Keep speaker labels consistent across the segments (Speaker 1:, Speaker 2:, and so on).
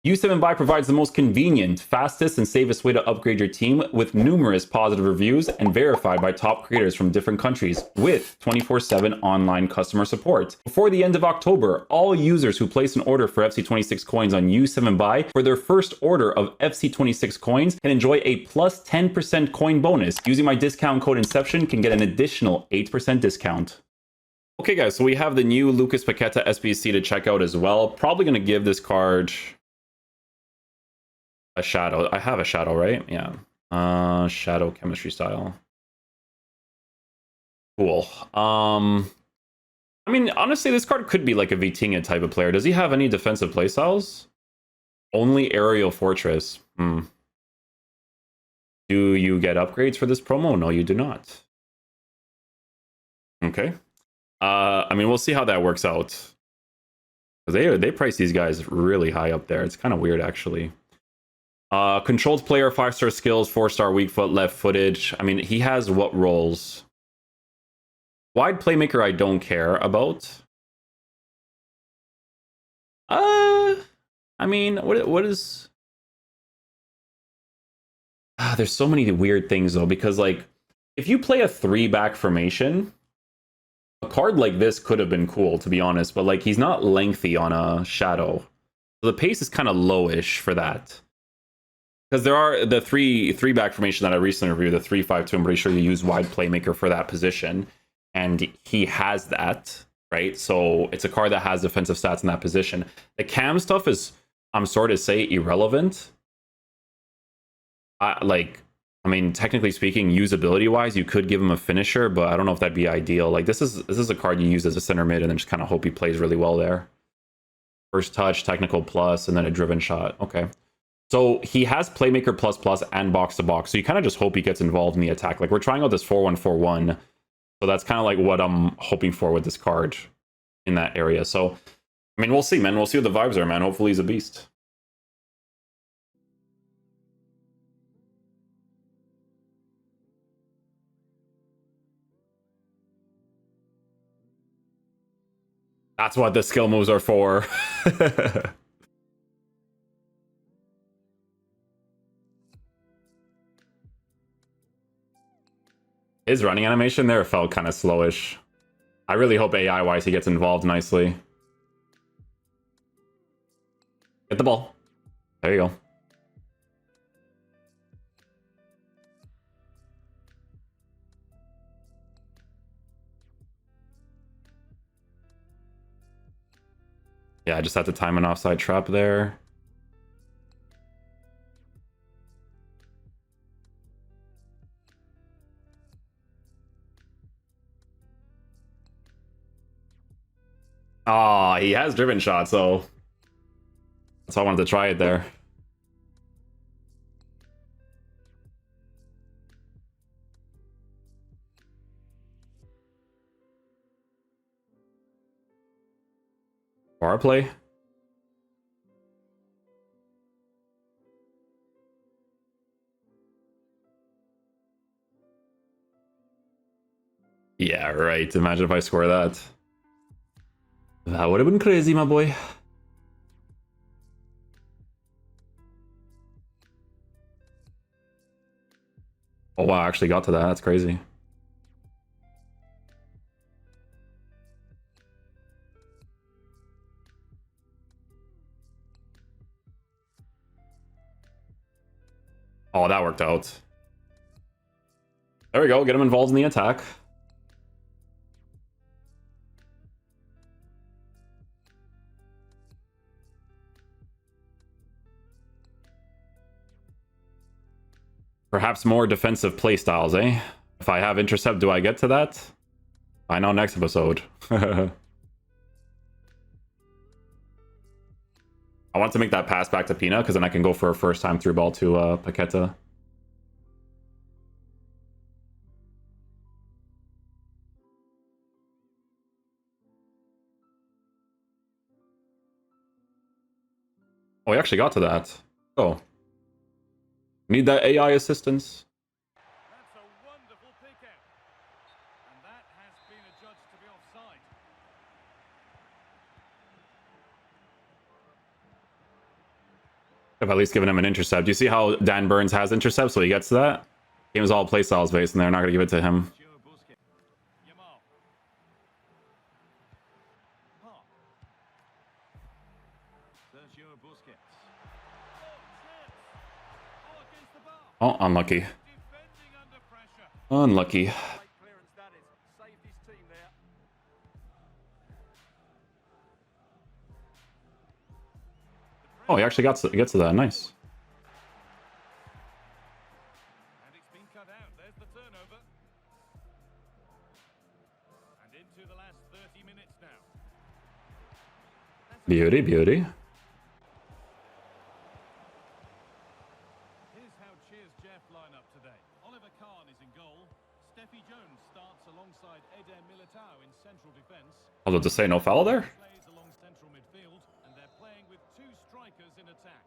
Speaker 1: U7Buy provides the most convenient, fastest, and safest way to upgrade your team with numerous positive reviews and verified by top creators from different countries with 24/7 online customer support. Before the end of October, all users who place an order for FC26 coins on U7Buy for their first order of FC26 coins can enjoy a plus 10% coin bonus. Using my discount code Inception can get an additional 8% discount. Okay guys, so we have the new Paketa SBC to check out as well. Probably going to give this card a shadow. I have a shadow, right? Yeah. Shadow chemistry style. Cool. I mean, honestly, this card could be like a Vitinha type of player. Does he have any defensive playstyles? Only aerial fortress. Do you get upgrades for this promo? No, you do not. Okay. I mean, we'll see how that works out. They price these guys really high up there. It's kind of weird, actually. Controlled player, 5-star skills, 4-star weak foot, left footage. I mean, he has what roles? Wide playmaker, I don't care about. I mean, what is? There's so many weird things though, because like, if you play a 3-back formation, a card like this could have been cool, to be honest. But like, he's not lengthy on a shadow, so the pace is kind of lowish for that. Because there are the three-back formation that I recently reviewed, the 3-5-2. I'm pretty sure you use wide playmaker for that position, and he has that, right? So it's a card that has defensive stats in that position. The cam stuff is, I'm sorry to say, irrelevant. I mean, technically speaking, usability-wise, you could give him a finisher, but I don't know if that'd be ideal. Like this is a card you use as a center mid, and then just kind of hope he plays really well there. First touch, technical plus, and then a driven shot. Okay. So he has playmaker plus and box to box. So you kind of just hope he gets involved in the attack. Like we're trying out this 4-1-4-1. So that's kind of like what I'm hoping for with this card in that area. So, I mean, we'll see, man. We'll see what the vibes are, man. Hopefully he's a beast. That's what the skill moves are for. His running animation there felt kind of slowish. I really hope AI-wise he gets involved nicely. Get the ball. There you go. Yeah, I just had to time an offside trap there. Oh, he has driven shot, so that's why I wanted to try it there. Power play. Yeah, right. Imagine if I score that. That would have been crazy, my boy. Oh, wow, I actually got to that. That's crazy. Oh, that worked out. There we go. Get him involved in the attack. Perhaps more defensive playstyles, eh? If I have intercept, do I get to that? Find out next episode. I want to make that pass back to Pina, because then I can go for a first time through ball to Paqueta. Oh, we actually got to that. Oh. Need that AI assistance.
Speaker 2: That's a wonderful pick out. And that has been adjudged to be offside.
Speaker 1: I've at least given him an intercept. You see how Dan Burns has intercepts, so he gets to that? Game is all playstyles based, and they're not going to give it to him. Oh, unlucky. Unlucky. Oh, he actually gets to that. Nice.
Speaker 2: And it's been cut out. There's the turnover. And into the last 30 minutes now.
Speaker 1: Beauty, beauty.
Speaker 2: Here's how Cheers Jeff line up today. Oliver Kahn is in goal. Steffi Jones starts alongside Eder Militao in central defence.
Speaker 1: I was about to say no foul there.
Speaker 2: Plays along central midfield, and they're playing with two strikers in attack.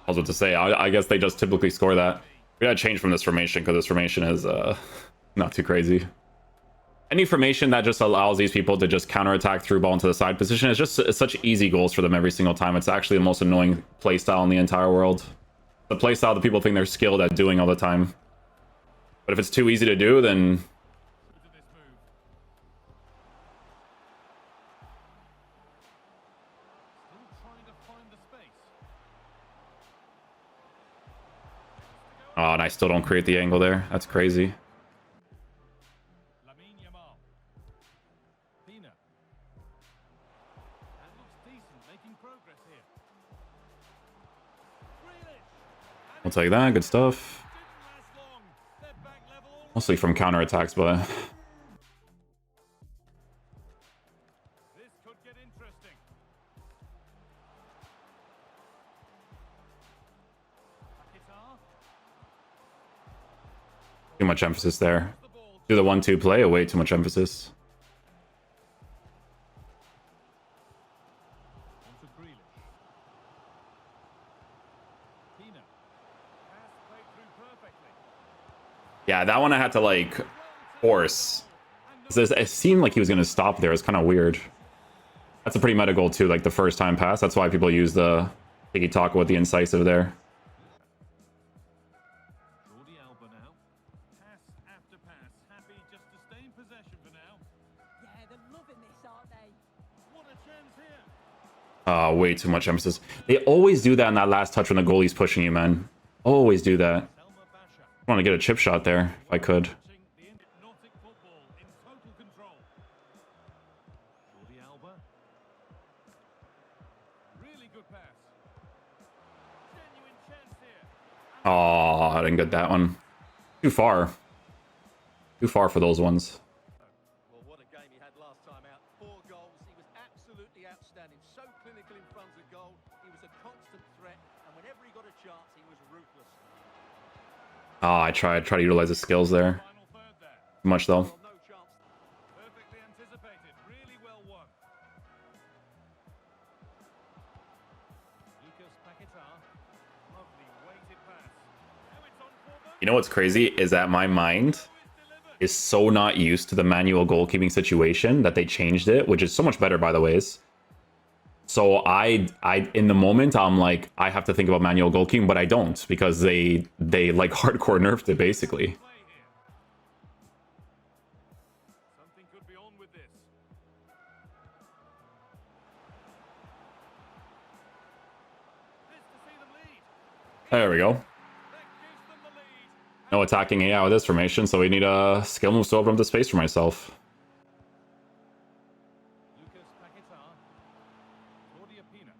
Speaker 1: I was about to say, I guess they just typically score that. We gotta change from this formation because this formation is not too crazy. Any formation that just allows these people to just counterattack through ball into the side position is just such easy goals for them every single time. It's actually the most annoying playstyle in the entire world. The playstyle that people think they're skilled at doing all the time. But if it's too easy to do, then oh, and I still don't create the angle there. That's crazy. I'll take that. Good stuff. Mostly from counterattacks, but
Speaker 2: This could get interesting. Paketa.
Speaker 1: too much emphasis there. Do the 1-2 play, way too much emphasis.
Speaker 2: Onto Grealish. Pina. Pass played through perfectly.
Speaker 1: Yeah, that one I had to like force. 'Cause it seemed like he was going to stop there. It's kind of weird. That's a pretty meta goal too, like the first time pass. That's why people use the tiki-taka with the incisive there.
Speaker 2: Pass after pass. Happy just to stay in possession for now.
Speaker 3: Yeah, they're loving this, aren't they?
Speaker 2: What a chance here.
Speaker 1: Way too much emphasis. They always do that in that last touch when the goalie's pushing you, man. Always do that.
Speaker 2: Selma Basha.
Speaker 1: I want to get a chip shot there if I could.
Speaker 2: Watching the hypnotic football in total control. Jordi Alba. Really good pass. Genuine chance here.
Speaker 1: Oh, I didn't get that one. Too far. Too far for those ones.
Speaker 4: Well, what a game he had last time out. 4 goals. He was absolutely outstanding. So clinical in front of goal. He was a constant threat. And whenever he got a chance, he was ruthless.
Speaker 1: Oh, I tried to utilize his skills there.
Speaker 2: Final third there.
Speaker 1: Too much though.
Speaker 4: Well, no chance.
Speaker 2: Perfectly anticipated. Really well won. Lucas Paqueta. Lovely weighted pass. Now it's on for them.
Speaker 1: You know what's crazy is that my mind is so not used to the manual goalkeeping situation that they changed it, which is so much better by the ways. So I in the moment I'm like, I have to think about manual goalkeeping, but I don't because they like hardcore nerfed it basically.
Speaker 2: Play here. Something could be on with this. This to see them lead.
Speaker 1: There we go.
Speaker 2: That gives them the lead.
Speaker 1: No attacking AI with this formation, so we need a skill move to open up the space for myself.
Speaker 2: Lucas Paqueta. Jordi Pina.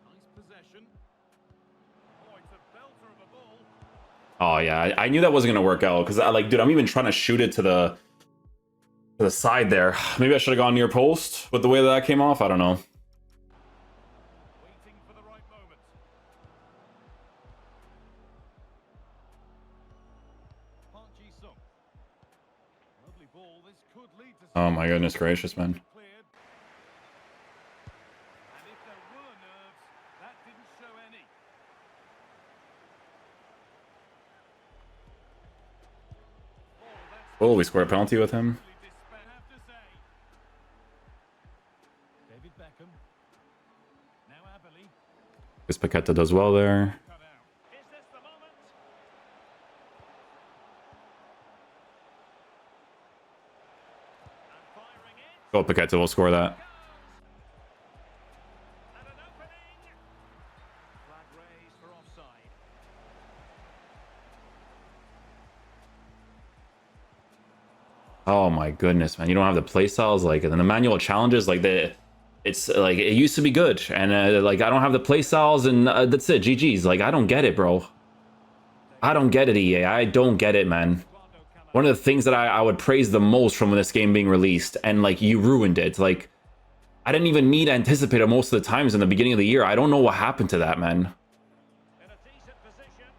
Speaker 2: Nice possession. Oh, it's a belter of a ball.
Speaker 1: Oh yeah, I knew that wasn't gonna work out because I like, dude, I'm even trying to shoot it to the side there. Maybe I should have gone near post, but the way that came off, I don't know.
Speaker 2: Waiting for the right moment. Lovely ball. This could lead to
Speaker 1: Oh my goodness gracious, man.
Speaker 2: cleared. And if there were nerves, that didn't show any. Oh, that's
Speaker 1: Oh, we scored a penalty with him.
Speaker 2: really
Speaker 1: This Paqueta does well there.
Speaker 2: Cut out. Is this the moment? And firing it.
Speaker 1: Oh, Paqueta will score that.
Speaker 2: And an opening. Flag raised for offside.
Speaker 1: Oh my goodness, man. You don't have the play styles like in the manual challenges like it's like it used to be good, and like I don't have the play styles, and that's it. GG's. Like I don't get it, bro. I don't get it, EA. I don't get it, man. One of the things that I would praise the most from this game being released, and like you ruined it. Like I didn't even need to anticipate it most of the times in the beginning of the year. I don't know what happened to that, man.
Speaker 2: In a decent position.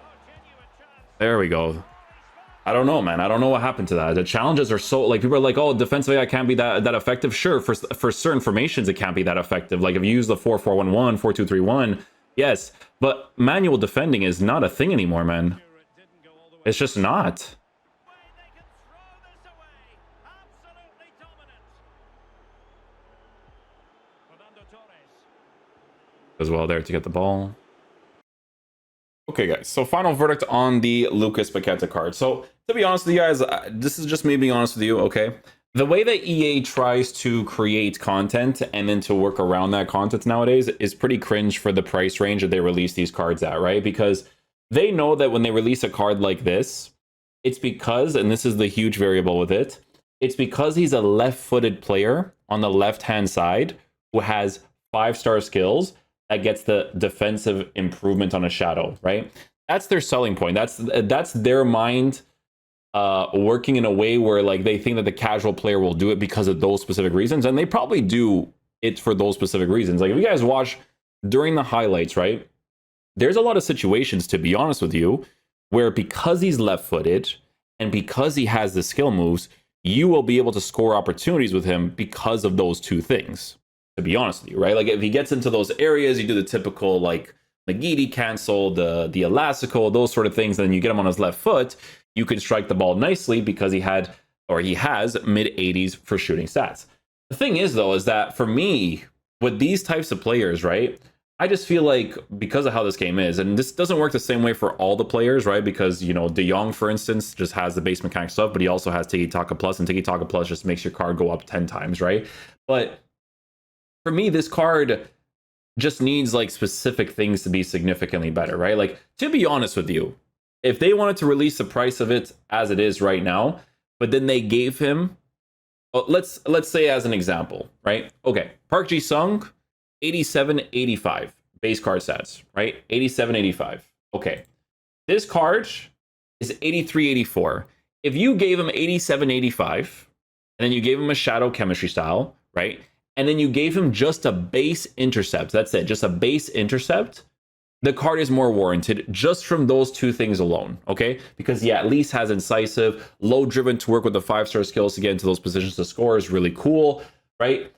Speaker 2: Oh, genuine chance.
Speaker 1: There we go. I don't know, man. I don't know what happened to that. The challenges are so like people are like, oh, defensive AI can't be that effective. Sure, for certain formations it can't be that effective. Like if you use the 4-4-1-1, 4-2-3-1, yes. But manual defending is not a thing anymore, man.
Speaker 2: Sure, it didn't go all the way.
Speaker 1: It's just not.
Speaker 2: Way they can throw this away. Absolutely dominant. Fernando Torres.
Speaker 1: As well there to get the ball. Okay, guys, so final verdict on the Lucas Paqueta card. So, to be honest with you guys, this is just me being honest with you, okay? The way that EA tries to create content and then to work around that content nowadays is pretty cringe for the price range that they release these cards at, right? Because they know that when they release a card like this, it's because, and this is the huge variable with it, it's because he's a left-footed player on the left-hand side who has 5-star skills that gets the defensive improvement on a shadow, right? That's their selling point. That's their mind working in a way where like they think that the casual player will do it because of those specific reasons, and they probably do it for those specific reasons. Like if you guys watch during the highlights, right? There's a lot of situations, to be honest with you, where because he's left-footed and because he has the skill moves, you will be able to score opportunities with him because of those two things. To be honest with you, right? Like if he gets into those areas, you do the typical like McGeady cancel, the elastical, those sort of things, and then you get him on his left foot, you can strike the ball nicely because he has mid 80s for shooting stats. The thing is though, is that for me, with these types of players, right? I just feel like because of how this game is, and this doesn't work the same way for all the players, right? Because, you know, De Jong, for instance, just has the base mechanic stuff, but he also has Tiki Taka Plus, and Tiki Taka Plus just makes your card go up 10 times, right? But for me, this card just needs like specific things to be significantly better, right? Like, to be honest with you, if they wanted to release the price of it as it is right now, but then they gave him, well, let's say as an example, right? Okay, Park Ji-sung, 87-85 base card stats, right? 87-85. Okay, this card is 83-84. If you gave him 87-85, and then you gave him a shadow chemistry style, right? And then you gave him just a base intercept. That's it, just a base intercept. The card is more warranted just from those two things alone, okay? Because he at least has incisive, low driven to work with the 5-star skills to get into those positions to score is really cool, right?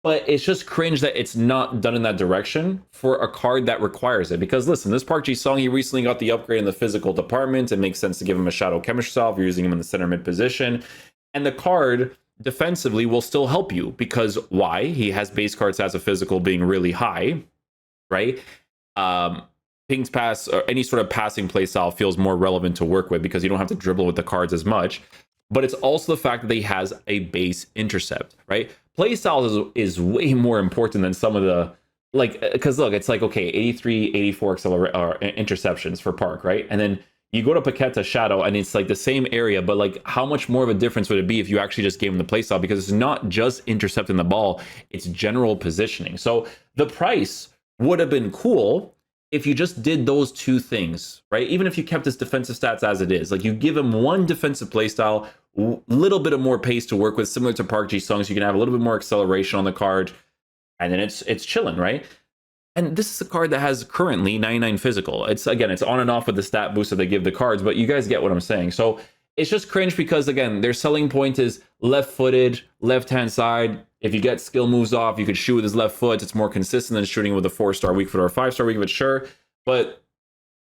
Speaker 1: But it's just cringe that it's not done in that direction for a card that requires it. Because listen, this Park Ji-sung, he recently got the upgrade in the physical department. It makes sense to give him a shadow chemistry style if you're using him in the center mid position. And the card defensively will still help you because why? He has base cards as a physical being really high, right? Ping's pass or any sort of passing play style feels more relevant to work with because you don't have to dribble with the cards as much. But it's also the fact that he has a base intercept, right? Play style is way more important than some of the, like, because look, it's like, okay, 83, 84 interceptions for Park, right? And then you go to Paqueta Shadow and it's like the same area, but like how much more of a difference would it be if you actually just gave him the playstyle? Because it's not just intercepting the ball, it's general positioning. So the price would have been cool if you just did those two things, right? Even if you kept his defensive stats as it is, like you give him one defensive playstyle, little bit of more pace to work with, similar to Park Ji-sung, so you can have a little bit more acceleration on the card, and then it's chilling, right? And this is a card that has currently 99 physical. It's on and off with the stat boost that they give the cards, but you guys get what I'm saying. So it's just cringe because, again, their selling point is left-footed, left-hand side. If you get skill moves off, you could shoot with his left foot. It's more consistent than shooting with a 4-star weak foot or a 5-star weak foot, sure. But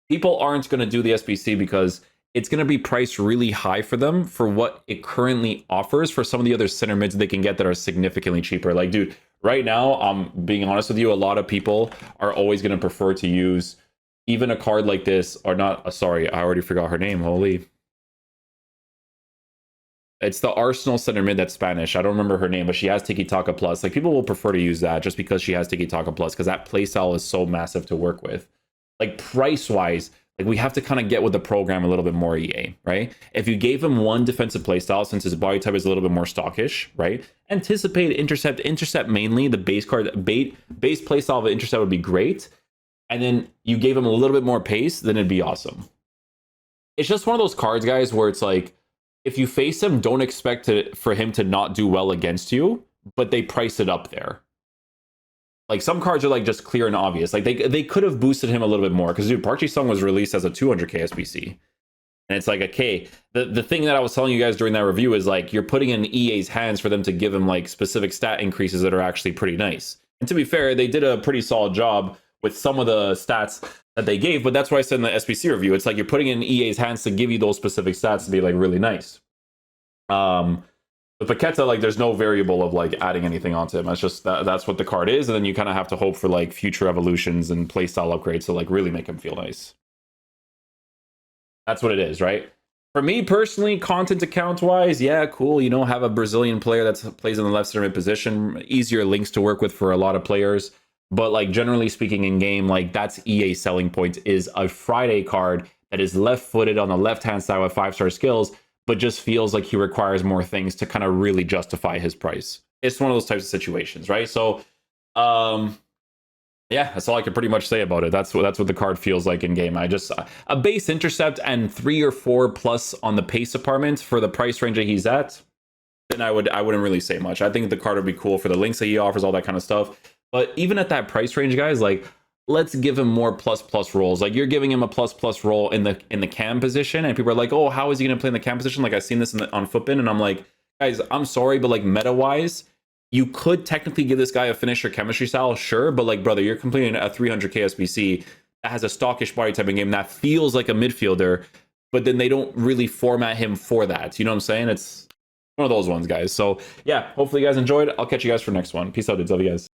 Speaker 1: people aren't going to do the SBC because it's going to be priced really high for them for what it currently offers for some of the other center mids they can get that are significantly cheaper. Like, dude, right now, I'm being honest with you, a lot of people are always going to prefer to use even a card like this, or not, sorry, I already forgot her name, holy. It's the Arsenal center mid that's Spanish. I don't remember her name, but she has Tiki Taka Plus. Like, people will prefer to use that just because she has Tiki Taka Plus, because that playstyle is so massive to work with. Like, price-wise, like, we have to kind of get with the program a little bit more, EA, right? If you gave him one defensive playstyle, since his body type is a little bit more stockish, right? Anticipate, intercept mainly, the base card, base playstyle of intercept would be great. And then you gave him a little bit more pace, then it'd be awesome. It's just one of those cards, guys, where it's like, if you face him, don't expect for him to not do well against you, but they price it up there. Like, some cards are like just clear and obvious. Like, they could have boosted him a little bit more, because dude, Park Ji-sung was released as a 200k SBC. And it's like, okay, the thing that I was telling you guys during that review is like, you're putting in EA's hands for them to give him like specific stat increases that are actually pretty nice. And to be fair, they did a pretty solid job with some of the stats that they gave, but that's why I said in the SBC review, it's like you're putting in EA's hands to give you those specific stats to be like really nice. The Paqueta, like, there's no variable of like adding anything onto him. That's just that's what the card is, and then you kind of have to hope for like future evolutions and playstyle upgrades to like really make him feel nice. That's what it is, right? For me personally, content account wise, yeah, cool. You know, have a Brazilian player that plays in the left center mid position, easier links to work with for a lot of players. But like, generally speaking, in game, like, that's EA's selling point, is a Friday card that is left-footed on the left-hand side with 5-star skills, but just feels like he requires more things to kind of really justify his price. It's one of those types of situations, right? So, yeah, that's all I can pretty much say about it. That's what the card feels like in game. I just, a base intercept and 3 or 4 plus on the pace department for the price range that he's at, then I wouldn't really say much. I think the card would be cool for the links that he offers, all that kind of stuff. But even at that price range, guys, like, let's give him more plus rolls. Like, you're giving him a plus roll in the cam position, and people are like, oh, how is he going to play in the cam position? Like, I've seen this on Footbin, and I'm like, guys, I'm sorry, but like, meta wise, you could technically give this guy a finisher chemistry style, sure, but like, brother, you're completing a 300k SBC that has a stockish body type in game that feels like a midfielder, but then they don't really format him for that. You know what I'm saying? It's one of those ones, guys. So yeah, hopefully you guys enjoyed. I'll catch you guys for next one. Peace out, dudes. Love you guys.